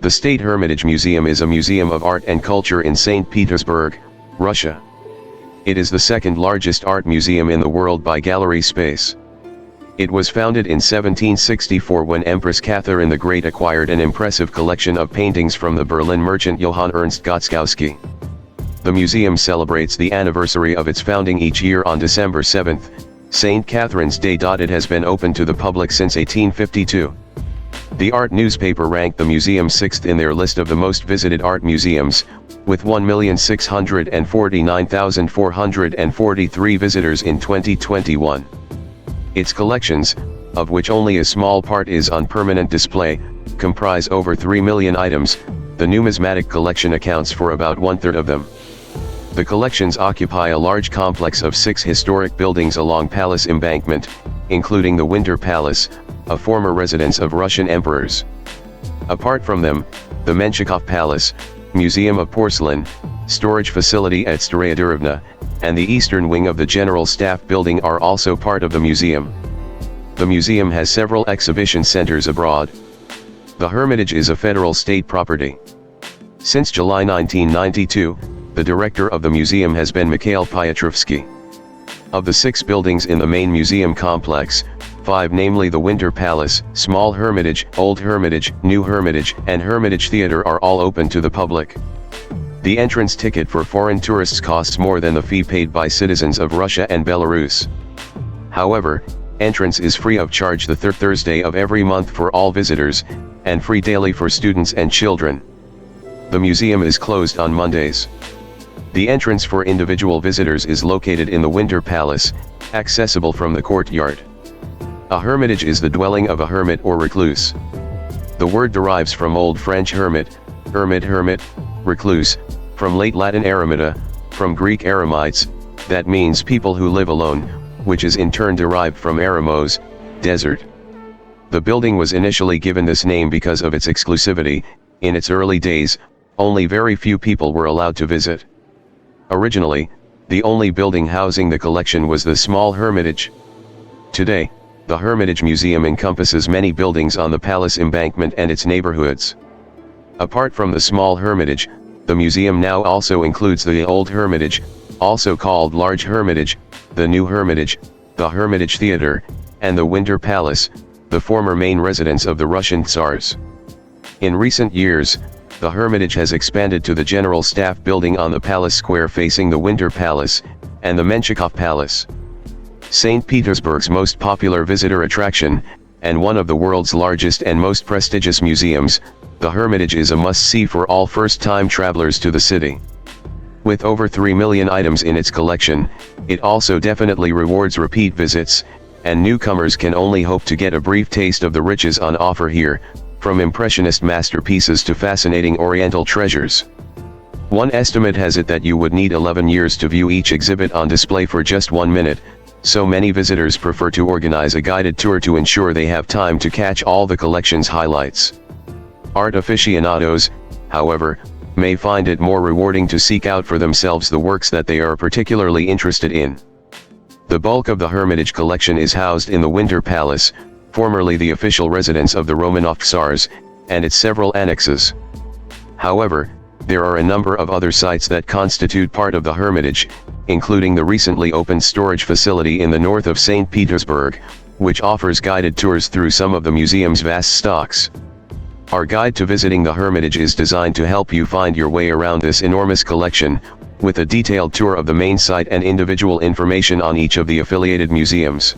The State Hermitage Museum is a museum of art and culture in St. Petersburg, Russia. It is the second largest art museum in the world by gallery space. It was founded in 1764 when Empress Catherine the Great acquired an impressive collection of paintings from the Berlin merchant Johann Ernst Gotskowski. The museum celebrates the anniversary of its founding each year on December 7, St. Catherine's Day. It has been open to the public since 1852. The art newspaper ranked the museum sixth in their list of the most visited art museums, with 1,649,443 visitors in 2021. Its collections, of which only a small part is on permanent display, comprise over 3 million items. The numismatic collection accounts for about one-third of them. The collections occupy a large complex of 6 historic buildings along Palace Embankment, including the Winter Palace, a former residence of Russian emperors. Apart from them, the Menshikov Palace, Museum of Porcelain, storage facility at Staraya Derevna, and the eastern wing of the General Staff Building are also part of the museum. The museum has several exhibition centers abroad. The Hermitage is a federal state property. Since July 1992, the director of the museum has been Mikhail Piotrovsky. Of the 6 buildings in the main museum complex, 5, namely the Winter Palace, Small Hermitage, Old Hermitage, New Hermitage, and Hermitage Theatre, are all open to the public. The entrance ticket for foreign tourists costs more than the fee paid by citizens of Russia and Belarus. However, entrance is free of charge the third Thursday of every month for all visitors, and free daily for students and children. The museum is closed on Mondays. The entrance for individual visitors is located in the Winter Palace, accessible from the courtyard. A hermitage is the dwelling of a hermit or recluse. The word derives from Old French hermit, hermit, recluse, from late Latin eremita, from Greek eremites, that means people who live alone, which is in turn derived from eremos, desert. The building was initially given this name because of its exclusivity. In its early days, only very few people were allowed to visit. Originally, the only building housing the collection was the Small Hermitage. Today, the Hermitage Museum encompasses many buildings on the Palace Embankment and its neighborhoods. Apart from the Small Hermitage, the museum now also includes the Old Hermitage, also called Large Hermitage, the New Hermitage, the Hermitage Theatre, and the Winter Palace, the former main residence of the Russian Tsars. In recent years, the Hermitage has expanded to the General Staff Building on the Palace Square facing the Winter Palace, and the Menshikov Palace. St. Petersburg's most popular visitor attraction, and one of the world's largest and most prestigious museums, the Hermitage is a must-see for all first-time travelers to the city. With over 3 million items in its collection, it also definitely rewards repeat visits, and newcomers can only hope to get a brief taste of the riches on offer here, from impressionist masterpieces to fascinating Oriental treasures. One estimate has it that you would need 11 years to view each exhibit on display for just 1 minute, so many visitors prefer to organize a guided tour to ensure they have time to catch all the collection's highlights. Art aficionados, however, may find it more rewarding to seek out for themselves the works that they are particularly interested in. The bulk of the Hermitage collection is housed in the Winter Palace, formerly the official residence of the Romanov Tsars, and its several annexes. However, there are a number of other sites that constitute part of the Hermitage, including the recently opened storage facility in the north of St. Petersburg, which offers guided tours through some of the museum's vast stocks. Our guide to visiting the Hermitage is designed to help you find your way around this enormous collection, with a detailed tour of the main site and individual information on each of the affiliated museums.